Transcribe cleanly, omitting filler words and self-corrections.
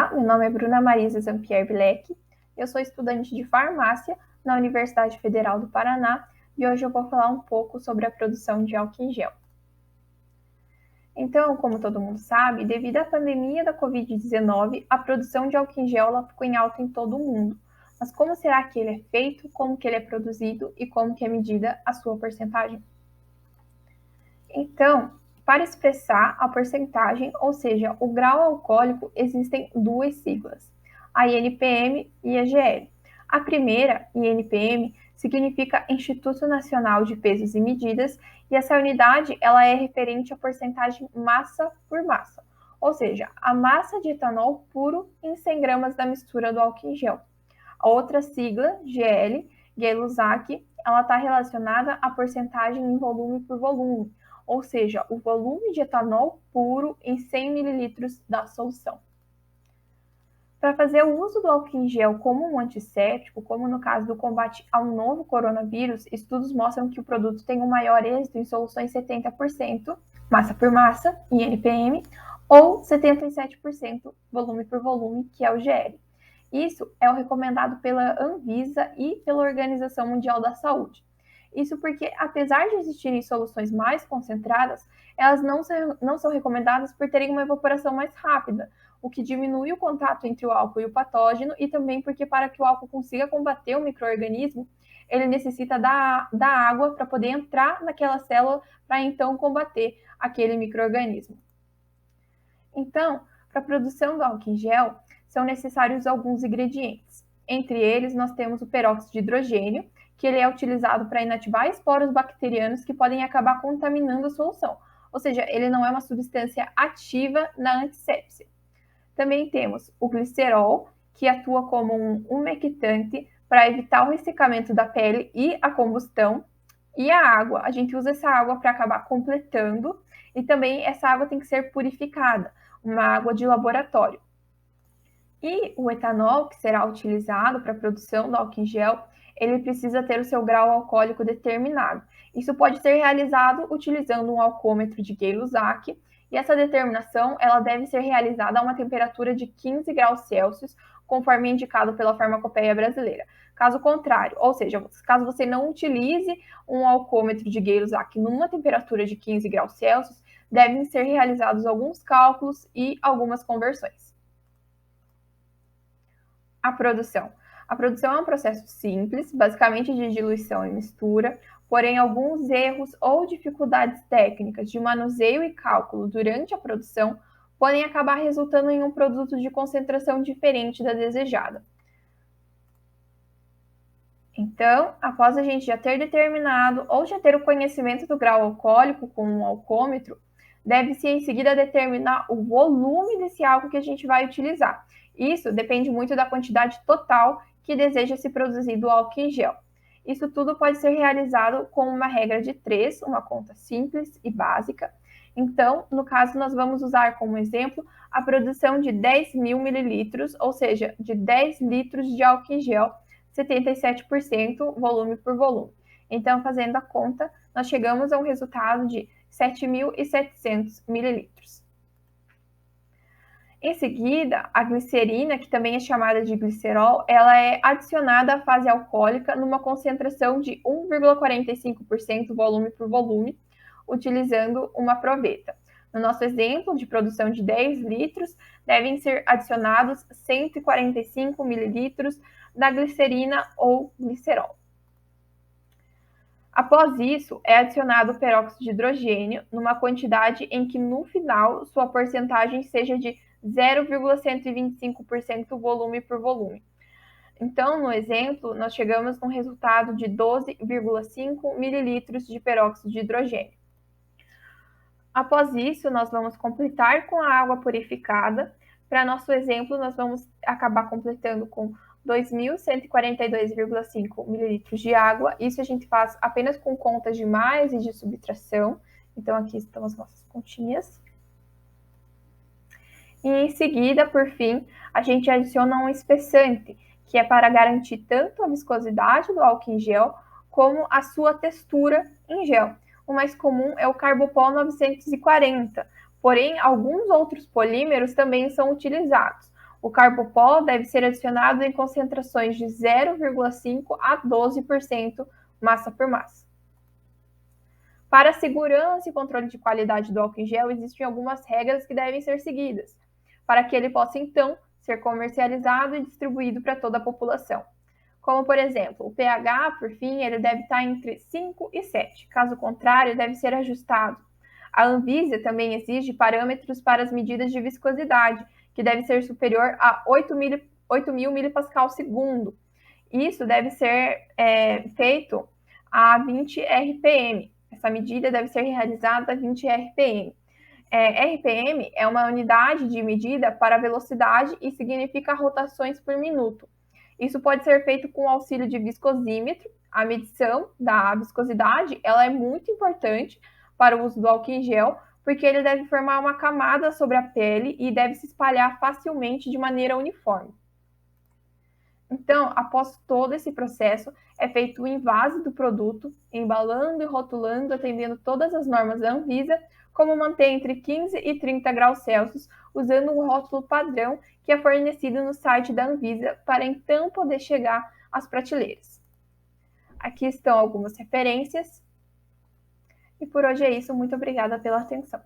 Olá, meu nome é Bruna Marisa Zampier Bilek, eu sou estudante de farmácia na Universidade Federal do Paraná e hoje eu vou falar um pouco sobre a produção de álcool em gel. Então, como todo mundo sabe, devido à pandemia da Covid-19, a produção de álcool em gel ficou em alta em todo o mundo. Mas como será que ele é feito, como que ele é produzido e como que é medida a sua porcentagem? Então, para expressar a porcentagem, ou seja, o grau alcoólico, existem duas siglas, a INPM e a GL. A primeira, INPM, significa Instituto Nacional de Pesos e Medidas, e essa unidade ela é referente à porcentagem massa por massa, ou seja, a massa de etanol puro em 100 gramas da mistura do álcool em gel. A outra sigla, GL, Gay-Lussac, ela está relacionada à porcentagem em volume por volume, ou seja, o volume de etanol puro em 100 ml da solução. Para fazer o uso do álcool em gel como um antisséptico, como no caso do combate ao novo coronavírus, estudos mostram que o produto tem um maior êxito em soluções 70%, massa por massa, INPM, ou 77% volume por volume, que é o GL. Isso é o recomendado pela Anvisa e pela Organização Mundial da Saúde. Isso porque, apesar de existirem soluções mais concentradas, elas não são recomendadas por terem uma evaporação mais rápida, o que diminui o contato entre o álcool e o patógeno, e também porque para que o álcool consiga combater o micro-organismo, ele necessita da água para poder entrar naquela célula para então combater aquele micro-organismo. Então, para a produção do álcool em gel, são necessários alguns ingredientes. Entre eles, nós temos o peróxido de hidrogênio, que ele é utilizado para inativar esporos bacterianos que podem acabar contaminando a solução. Ou seja, ele não é uma substância ativa na antissépsia. Também temos o glicerol, que atua como um umectante para evitar o ressecamento da pele e a combustão. E a água, a gente usa essa água para acabar completando, e também essa água tem que ser purificada, uma água de laboratório. E o etanol, que será utilizado para a produção do álcool em gel, ele precisa ter o seu grau alcoólico determinado. Isso pode ser realizado utilizando um alcômetro de Gay-Lussac, e essa determinação ela deve ser realizada a uma temperatura de 15 graus Celsius, conforme indicado pela Farmacopeia Brasileira. Caso contrário, ou seja, caso você não utilize um alcômetro de Gay-Lussac numa temperatura de 15 graus Celsius, devem ser realizados alguns cálculos e algumas conversões. A produção. A produção é um processo simples, basicamente de diluição e mistura, porém alguns erros ou dificuldades técnicas de manuseio e cálculo durante a produção podem acabar resultando em um produto de concentração diferente da desejada. Então, após a gente já ter determinado ou já ter o conhecimento do grau alcoólico com um alcômetro, deve-se em seguida determinar o volume desse álcool que a gente vai utilizar. Isso depende muito da quantidade total que deseja se produzir do álcool em gel. Isso tudo pode ser realizado com uma regra de 3, uma conta simples e básica. Então, no caso, nós vamos usar como exemplo a produção de 10.000 mililitros, ou seja, de 10 litros de álcool em gel, 77% volume por volume. Então, fazendo a conta, nós chegamos a um resultado de 7.700 mililitros. Em seguida, a glicerina, que também é chamada de glicerol, ela é adicionada à fase alcoólica numa concentração de 1,45% volume por volume, utilizando uma proveta. No nosso exemplo de produção de 10 litros, devem ser adicionados 145 mililitros da glicerina ou glicerol. Após isso, é adicionado o peróxido de hidrogênio numa quantidade em que, no final, sua porcentagem seja de 0,125% volume por volume. Então, no exemplo, nós chegamos num resultado de 12,5 mililitros de peróxido de hidrogênio. Após isso, nós vamos completar com a água purificada. Para nosso exemplo, nós vamos acabar completando com 2.142,5 mililitros de água. Isso a gente faz apenas com contas de mais e de subtração. Então, aqui estão as nossas continhas. E em seguida, por fim, a gente adiciona um espessante, que é para garantir tanto a viscosidade do álcool em gel, como a sua textura em gel. O mais comum é o Carbopol 940, porém, alguns outros polímeros também são utilizados. O carbopol deve ser adicionado em concentrações de 0,5 a 12% massa por massa. Para a segurança e controle de qualidade do álcool em gel, existem algumas regras que devem ser seguidas, para que ele possa, então, ser comercializado e distribuído para toda a população. Como, por exemplo, o pH, por fim, ele deve estar entre 5 e 7. Caso contrário, deve ser ajustado. A Anvisa também exige parâmetros para as medidas de viscosidade, que deve ser superior a 8.000 milipascal segundo. Isso deve ser feito a 20 RPM. Essa medida deve ser realizada a 20 RPM. RPM é uma unidade de medida para velocidade e significa rotações por minuto. Isso pode ser feito com o auxílio de viscosímetro. A medição da viscosidade ela é muito importante para o uso do álcool em gel, porque ele deve formar uma camada sobre a pele e deve se espalhar facilmente de maneira uniforme. Então, após todo esse processo, é feito o invase do produto, embalando e rotulando, atendendo todas as normas da Anvisa, como manter entre 15 e 30 graus Celsius, usando um rótulo padrão que é fornecido no site da Anvisa para então poder chegar às prateleiras. Aqui estão algumas referências. E por hoje é isso. Muito obrigada pela atenção.